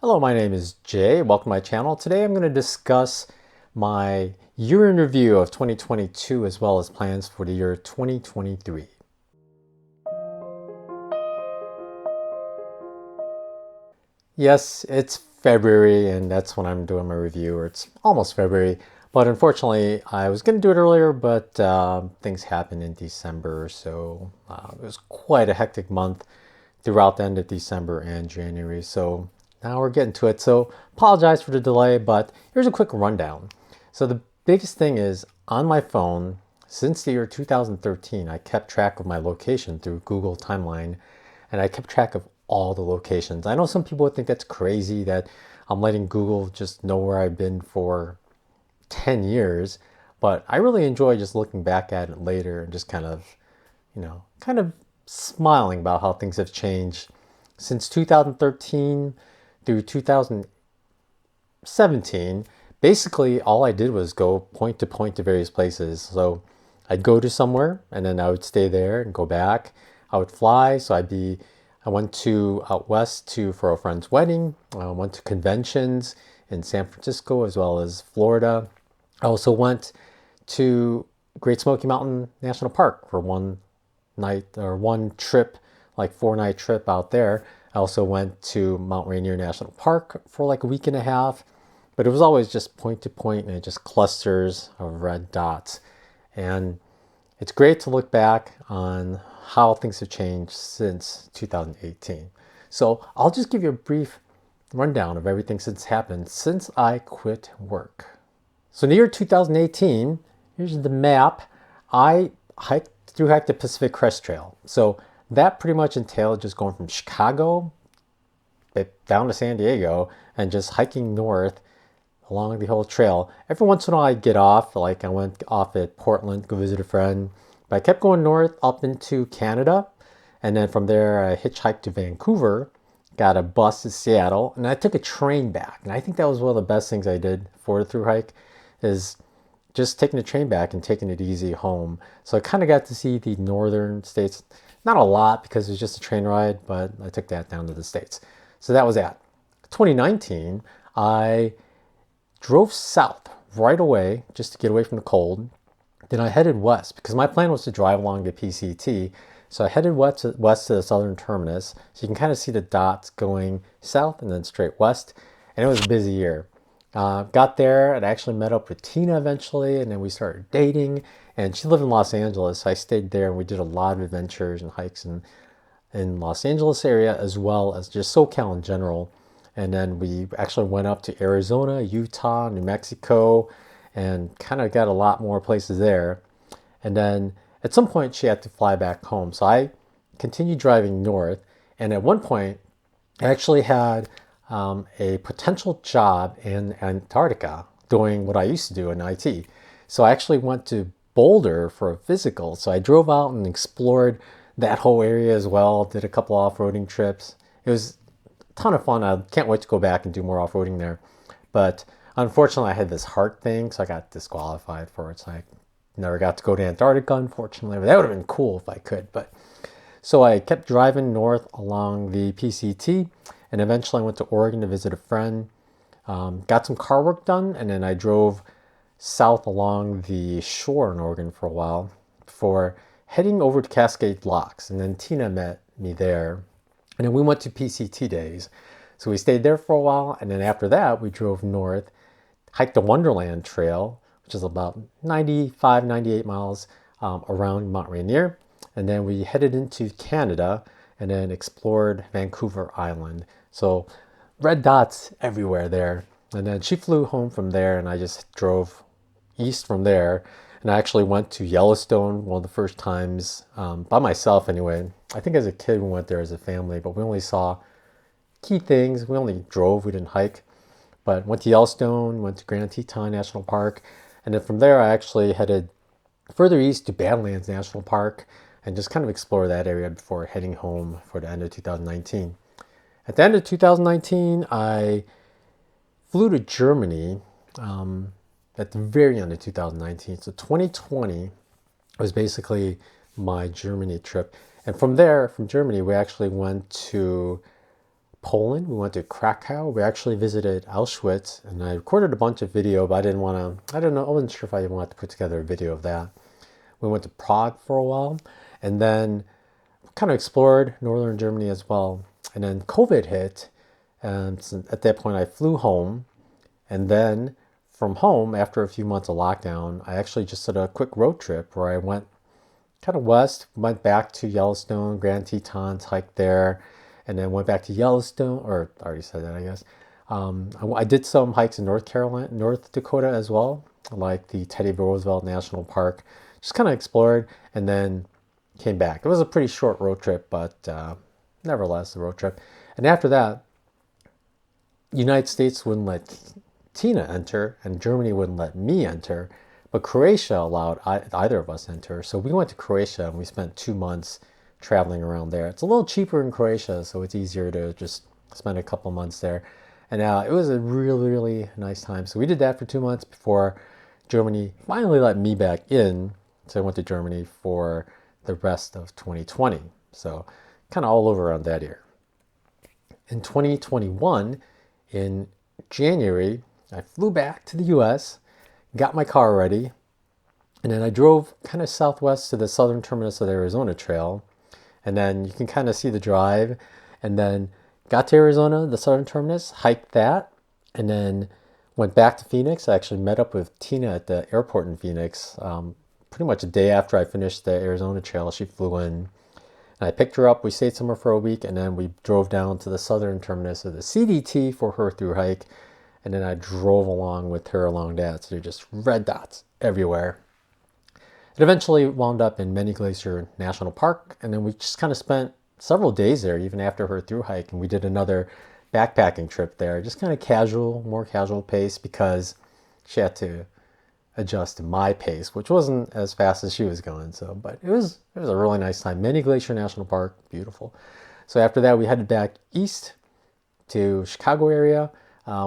Hello, my name is Jay. Welcome to my channel. Today I'm going to discuss my year in review of 2022 as well as plans for the year 2023. Yes, it's February and that's when I'm doing my review, or it's almost February. But unfortunately, I was going to do it earlier, but things happened in December. So it was quite a hectic month throughout the end of December and January. So now we're getting to it. So apologize for the delay, but here's a quick rundown. So the biggest thing is on my phone, since the year 2013, I kept track of my location through Google Timeline, and I kept track of all the locations. I know some people would think that's crazy that I'm letting Google just know where I've been for 10 years, but I really enjoy just looking back at it later and just kind of smiling about how things have changed since 2013 through 2017. Basically, all I did was go point to point to various places. So I'd go to somewhere and then I would stay there and go back. I would fly. I went to out west for a friend's wedding. I went to conventions in San Francisco as well as Florida. I also went to Great Smoky Mountain National Park for one night or one trip, like 4-night trip out there. I also went to Mount Rainier National Park for like a week and a half, but it was always just point to point and just clusters of red dots. And it's great to look back on how things have changed since 2018. So I'll just give you a brief rundown of everything since happened since I quit work. So in the year 2018, here's the map. I hiked the Pacific Crest Trail. So that pretty much entailed just going from Chicago down to San Diego and just hiking north along the whole trail. Every once in a while I'd get off, like I went off at Portland, go visit a friend. But I kept going north up into Canada. And then from there I hitchhiked to Vancouver, got a bus to Seattle, and I took a train back. And I think that was one of the best things I did for the thru hike, is just taking the train back and taking it easy home. So I kind of got to see the northern states. Not a lot because it was just a train ride, but I took that down to the States. So that was that. 2019, I drove south right away just to get away from the cold. Then I headed west because my plan was to drive along the PCT. So I headed west to the southern terminus. So you can kind of see the dots going south and then straight west. And it was a busy year. Got there and I actually met up with Tina eventually, and then we started dating. And she lived in Los Angeles, so I stayed there and we did a lot of adventures and hikes in Los Angeles area as well as just SoCal in general. And then we actually went up to Arizona, Utah, New Mexico, and kind of got a lot more places there. And then at some point she had to fly back home, so I continued driving north. And at one point I actually had a potential job in Antarctica doing what I used to do in IT. So I actually went to Boulder for a physical. So I drove out and explored that whole area as well, did a couple off-roading trips. It was a ton of fun. I can't wait to go back and do more off-roading there. But unfortunately, I had this heart thing, so I got disqualified for it. So I never got to go to Antarctica, unfortunately. But that would have been cool if I could. But so I kept driving north along the PCT, and eventually I went to Oregon to visit a friend. Got some car work done, and then I drove south along the shore in Oregon for a while before heading over to Cascade Locks. And then Tina met me there. And then we went to PCT days. So we stayed there for a while. And then after that, we drove north, hiked the Wonderland Trail, which is about 95, 98 miles around Mount Rainier. And then we headed into Canada and then explored Vancouver Island. So red dots everywhere there. And then she flew home from there and I just drove east from there. And I actually went to Yellowstone one of the first times, by myself anyway. I think as a kid we went there as a family, but we only saw key things. We only drove, we didn't hike. But went to Yellowstone, went to Grand Teton National Park. And then from there I actually headed further east to Badlands National Park and just kind of explore that area before heading home for the end of 2019. At the end of 2019, I flew to Germany at the very end of 2019. So 2020 was basically my Germany trip. And from there, from Germany, we actually went to Poland. We went to Krakow. We actually visited Auschwitz, and I recorded a bunch of video, but I didn't want to, I don't know, I wasn't sure if I wanted to put together a video of that. We went to Prague for a while, and then kind of explored northern Germany as well. And then COVID hit, and so at that point I flew home, and then from home, after a few months of lockdown, I actually just did a quick road trip where I went kind of west, went back to Yellowstone, Grand Tetons, hiked there, and then went back to Yellowstone, or I already said that, I guess. I did some hikes in North Carolina, North Dakota as well, like the Teddy Roosevelt National Park. Just kind of explored and then came back. It was a pretty short road trip, but nevertheless, a road trip. And after that, United States wouldn't let Tina enter, and Germany wouldn't let me enter, but Croatia allowed either of us enter. So we went to Croatia and we spent 2 months traveling around there. It's a little cheaper in Croatia, so it's easier to just spend a couple months there. And it was a really, really nice time. So we did that for 2 months before Germany finally let me back in. So I went to Germany for the rest of 2020. So kind of all over around that year. In 2021, in January, I flew back to the US, got my car ready, and then I drove kind of southwest to the southern terminus of the Arizona Trail. And then you can kind of see the drive. And then got to Arizona, the southern terminus, hiked that, and then went back to Phoenix. I actually met up with Tina at the airport in Phoenix. Pretty much a day after I finished the Arizona Trail, she flew in. And I picked her up. We stayed somewhere for a week, and then we drove down to the southern terminus of the CDT for her through hike. And then I drove along with her along that. So they're just red dots everywhere. It eventually wound up in Many Glacier National Park, and then we just kind of spent several days there, even after her through hike, and we did another backpacking trip there, just kind of casual, more casual pace, because she had to adjust to my pace, which wasn't as fast as she was going. So, but it was a really nice time. Many Glacier National Park, beautiful. So after that, we headed back east to Chicago area.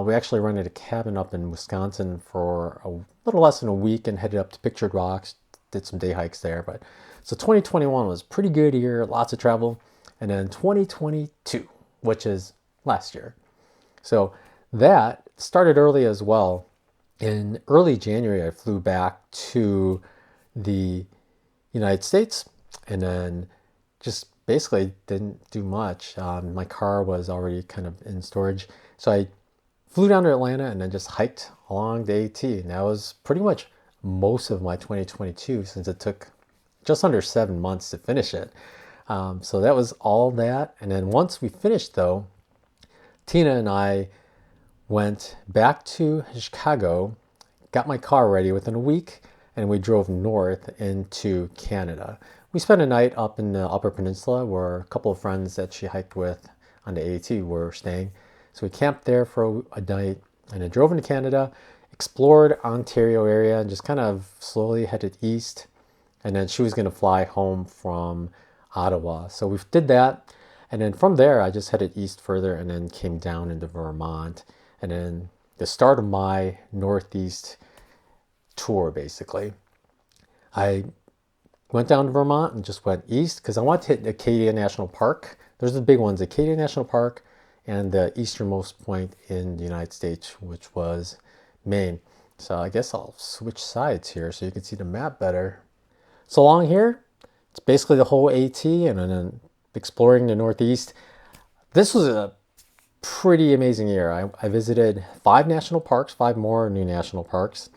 We actually rented a cabin up in Wisconsin for a little less than a week and headed up to Pictured Rocks, did some day hikes there. But so 2021 was a pretty good year, lots of travel. And then 2022, which is last year. So that started early as well. In early January, I flew back to the United States and then just basically didn't do much. My car was already kind of in storage. So I flew down to Atlanta and then just hiked along the AT. And that was pretty much most of my 2022, since it took just under 7 months to finish it. So that was all that. And then once we finished, though, Tina and I went back to Chicago, got my car ready within a week, and we drove north into Canada. We spent a night up in the Upper Peninsula where a couple of friends that she hiked with on the AT were staying. So we camped there for a night and then drove into Canada, explored Ontario area, and just kind of slowly headed east. And then she was going to fly home from Ottawa. So we did that. And then from there, I just headed east further and then came down into Vermont. And then the start of my Northeast tour, basically. I went down to Vermont and just went east because I wanted to hit Acadia National Park. There's the big ones, Acadia National Park and the easternmost point in the United States, which was Maine. So I guess I'll switch sides here so you can see the map better. So along here, it's basically the whole AT and then exploring the Northeast. This was a pretty amazing year. I visited 5 national parks, 5 more new national parks.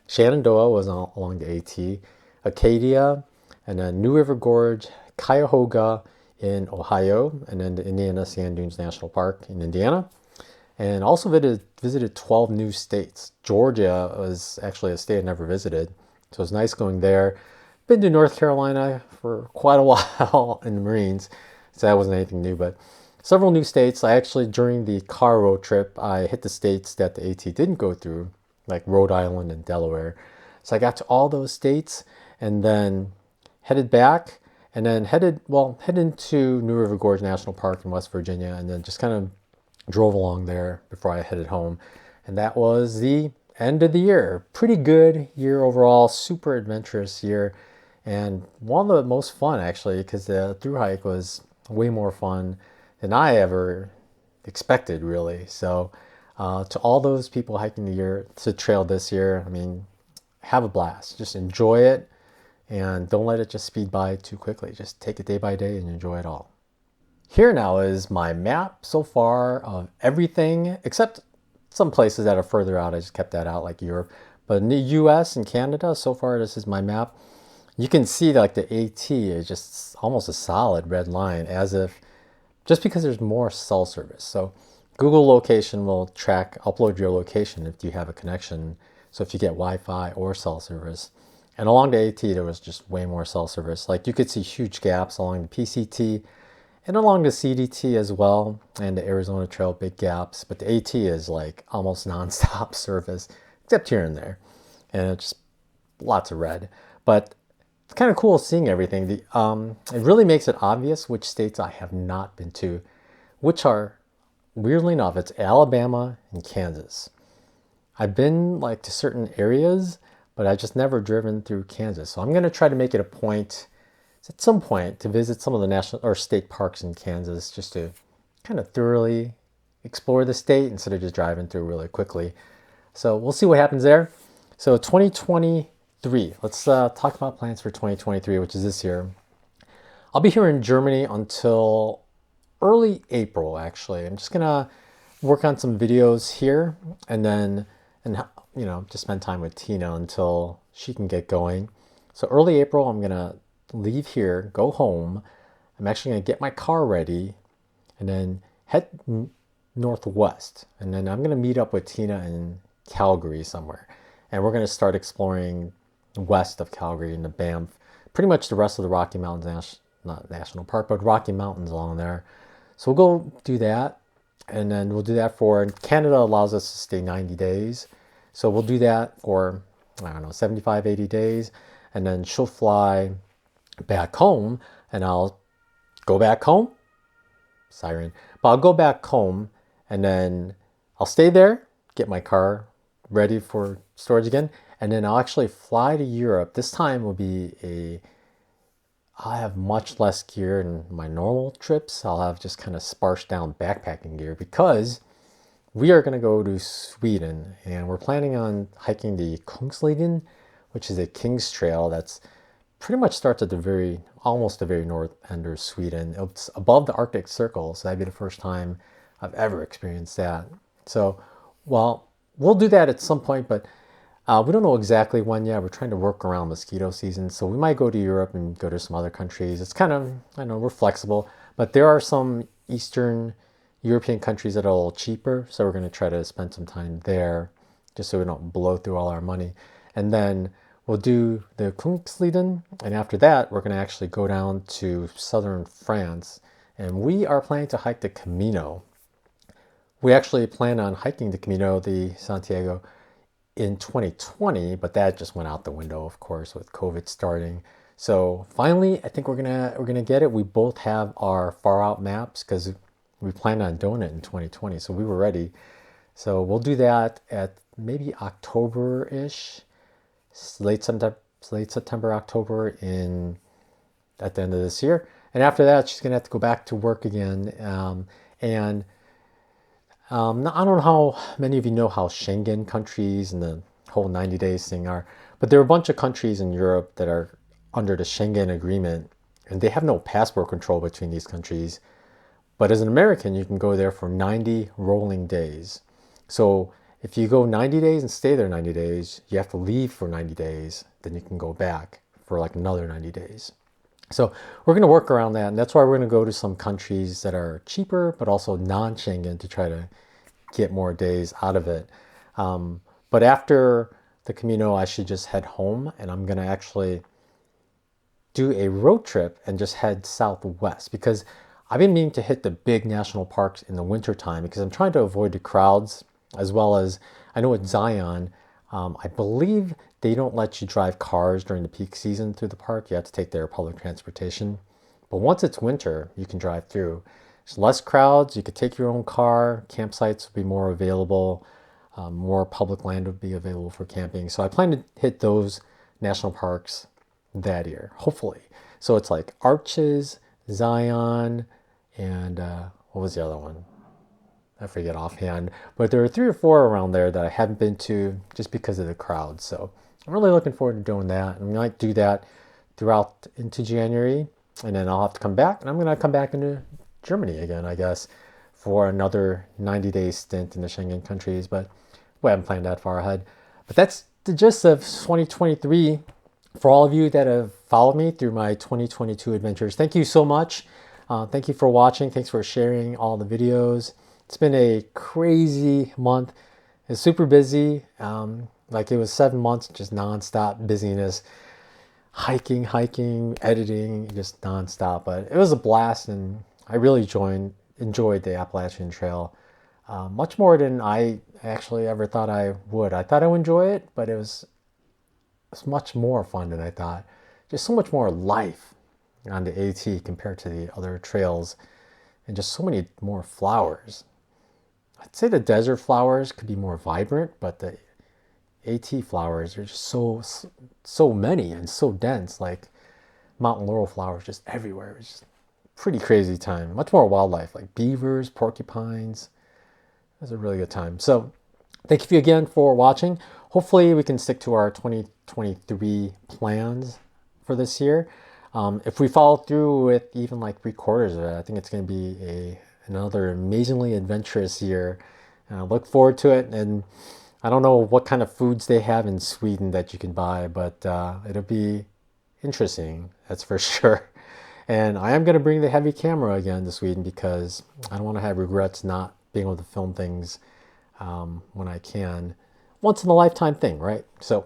Shenandoah was along the AT, Acadia, and then New River Gorge, Cuyahoga in Ohio, and then the Indiana Sand Dunes National Park in Indiana. And also visited 12 new states. Georgia was actually a state I never visited, so it was nice going there. Been to North Carolina for quite a while in the Marines, so that wasn't anything new, but several new states. I actually, during the car road trip, I hit the states that the AT didn't go through, like Rhode Island and Delaware. So I got to all those states and then headed back and then headed into New River Gorge National Park in West Virginia, and then just kind of drove along there before I headed home. And that was the end of the year. Pretty good year overall, super adventurous year, and one of the most fun actually, because the through hike was way more fun than I ever expected, really. So to all those people hiking the trail this year, I mean, have a blast. Just enjoy it and don't let it just speed by too quickly. Just take it day by day and enjoy it all. Here now is my map so far of everything except some places that are further out. I just kept that out, like Europe. But in the US and Canada, so far this is my map. You can see like the AT is just almost a solid red line, as if just because there's more cell service. So Google location will upload your location if you have a connection. So if you get Wi-Fi or cell service. And along the AT, there was just way more cell service. Like you could see huge gaps along the PCT and along the CDT as well, and the Arizona Trail, big gaps. But the AT is like almost nonstop service, except here and there. And it's just lots of red. But it's kind of cool seeing everything. It really makes it obvious which states I have not been to, which are, weirdly enough, it's Alabama and Kansas. I've been like to certain areas, but I've just never driven through Kansas. So I'm going to try to make it a point at some point to visit some of the national or state parks in Kansas, just to kind of thoroughly explore the state instead of just driving through really quickly. So we'll see what happens there. So 2023, let's talk about plans for 2023, which is this year. I'll be here in Germany until early April, actually. I'm just gonna work on some videos here and then, just spend time with Tina until she can get going. So early April, I'm gonna leave here, go home. I'm actually gonna get my car ready and then head northwest. And then I'm gonna meet up with Tina in Calgary somewhere. And we're gonna start exploring west of Calgary in the Banff, pretty much the rest of the Rocky Mountains, not National Park, but Rocky Mountains along there. So we'll go do that. And then we'll do that and Canada allows us to stay 90 days. So we'll do that for, 75, 80 days. And then she'll fly back home and I'll go back home. Siren. But I'll go back home and then I'll stay there, get my car ready for storage again. And then I'll actually fly to Europe. This time will be I'll have much less gear in my normal trips. I'll have just kind of sparse down backpacking gear because we are going to go to Sweden and we're planning on hiking the Kungsleden, which is a King's Trail that's pretty much starts at almost the very north end of Sweden. It's above the Arctic Circle, so that'd be the first time I've ever experienced that. So, well, we'll do that at some point, but we don't know exactly when yet. We're trying to work around mosquito season, so we might go to Europe and go to some other countries. It's kind of, I know we're flexible, but there are some Eastern European countries that are a little cheaper, so we're going to try to spend some time there just so we don't blow through all our money. And then we'll do the Kungsleden, and after that, we're going to actually go down to southern France, and we are planning to hike the Camino. We actually plan on hiking the Camino de Santiago in 2020, but that just went out the window, of course, with COVID starting. So finally, I think we're gonna get it. We both have our far out maps because we planned on doing it in 2020, so we were ready. So we'll do that at maybe October-ish. Late September, October at the end of this year. And after that, she's going to have to go back to work again. I don't know how many of you know how Schengen countries and the whole 90 days thing are, but there are a bunch of countries in Europe that are under the Schengen agreement, and they have no passport control between these countries. But as an American, you can go there for 90 rolling days. So if you go 90 days and stay there 90 days, you have to leave for 90 days. Then you can go back for like another 90 days. So we're going to work around that. And that's why we're going to go to some countries that are cheaper, but also non-Schengen to try to get more days out of it. But after the Camino, I should just head home. And I'm going to actually do a road trip and just head southwest because I've been meaning to hit the big national parks in the wintertime because I'm trying to avoid the crowds. As well as, I know at Zion, I believe they don't let you drive cars during the peak season through the park. You have to take their public transportation. But once it's winter, you can drive through. There's less crowds. You could take your own car. Campsites would be more available. More public land would be available for camping. So I plan to hit those national parks that year, hopefully. So it's like Arches, Zion, and what was the other one? I forget offhand, but there are 3 or 4 around there that I haven't been to just because of the crowd. So I'm really looking forward to doing that. I might do that throughout into January, and then I'll have to come back, and I'm going to come back into Germany again, I guess, for another 90-day stint in the Schengen countries, but we haven't planned that far ahead. But that's the gist of 2023. For all of you that have followed me through my 2022 adventures, thank you so much. Thank you for watching. Thanks for sharing all the videos. It's been a crazy month. It's super busy. Like it was 7 months, just nonstop busyness. Hiking, editing, just nonstop. But it was a blast, and I really enjoyed the Appalachian Trail much more than I actually ever thought I would. I thought I would enjoy it, but it's much more fun than I thought. Just so much more life on the AT compared to the other trails, and just so many more flowers. I'd say the desert flowers could be more vibrant, but the AT flowers are just so many and so dense. Like mountain laurel flowers just everywhere. It's just a pretty crazy time. Much more wildlife like beavers, porcupines. It was a really good time. So thank you again for watching. Hopefully we can stick to our 2023 plans for this year. If we follow through with even like 3/4 of it, I think it's going to be another amazingly adventurous year. And I look forward to it. And I don't know what kind of foods they have in Sweden that you can buy, but it'll be interesting, that's for sure. And I am going to bring the heavy camera again to Sweden because I don't want to have regrets not being able to film things when I can. Once in a lifetime thing, right? So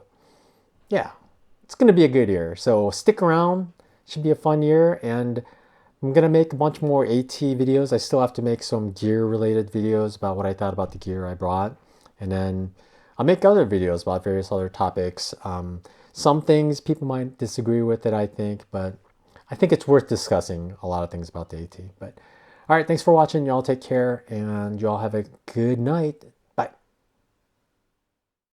yeah, it's going to be a good year. So stick around. Should be a fun year. And I'm going to make a bunch more AT videos. I still have to make some gear related videos about what I thought about the gear I brought. And then I'll make other videos about various other topics. Some things people might disagree with it, I think, but I think it's worth discussing a lot of things about the AT. But all right, thanks for watching. Y'all take care, and y'all have a good night.